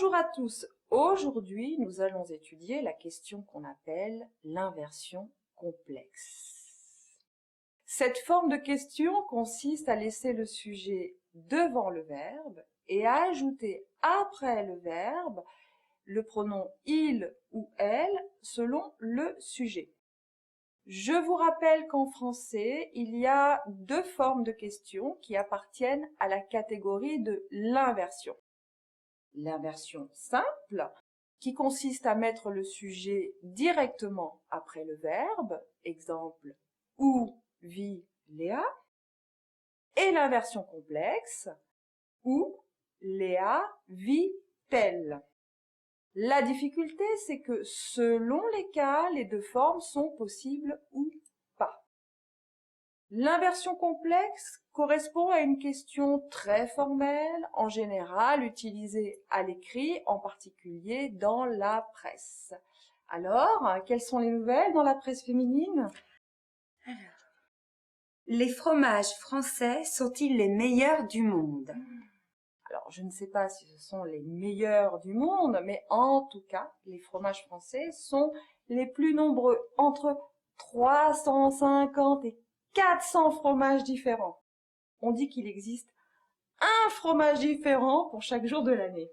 Bonjour à tous. Aujourd'hui, nous allons étudier la question qu'on appelle l'inversion complexe. Cette forme de question consiste à laisser le sujet devant le verbe et à ajouter après le verbe le pronom il ou elle selon le sujet. Je vous rappelle qu'en français, il y a deux formes de questions qui appartiennent à la catégorie de l'inversion. L'inversion simple, qui consiste à mettre le sujet directement après le verbe, exemple « où vit Léa ?» et l'inversion complexe « où Léa vit-elle ?» La difficulté, c'est que selon les cas, les deux formes sont possibles ou pas. L'inversion complexe correspond à une question très formelle, en général utilisée à l'écrit, en particulier dans la presse. Alors, quelles sont les nouvelles dans la presse féminine? Les fromages français sont-ils les meilleurs du monde? Alors, je ne sais pas si ce sont les meilleurs du monde, mais en tout cas, les fromages français sont les plus nombreux, entre 350 et 400 fromages différents. On dit qu'il existe un fromage différent pour chaque jour de l'année.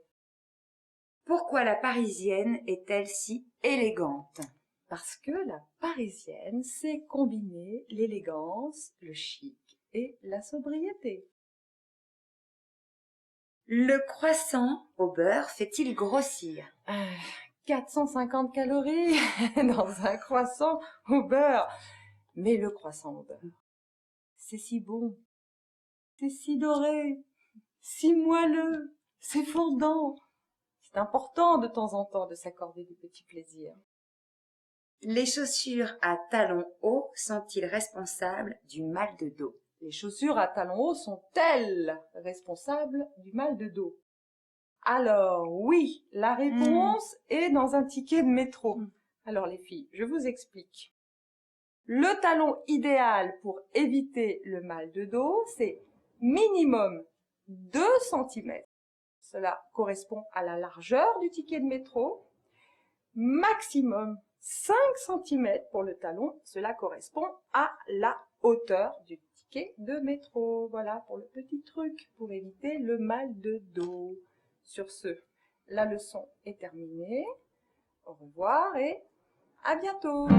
Pourquoi la parisienne est-elle si élégante? Parce que la parisienne sait combiner l'élégance, le chic et la sobriété. Le croissant au beurre fait-il grossir? 450 calories dans un croissant au beurre. Mais le croissant au beurre, c'est si bon, c'est si doré, si moelleux, c'est fondant. C'est important de temps en temps de s'accorder des petits plaisirs. Les chaussures à talons hauts sont-ils responsables du mal de dos? Les chaussures à talons hauts sont-elles responsables du mal de dos? Alors oui, la réponse est dans un ticket de métro. Alors les filles, je vous explique. Le talon idéal pour éviter le mal de dos, c'est minimum 2 cm. Cela correspond à la largeur du ticket de métro. Maximum 5 cm pour le talon, cela correspond à la hauteur du ticket de métro. Voilà pour le petit truc pour éviter le mal de dos. Sur ce, la leçon est terminée. Au revoir et à bientôt.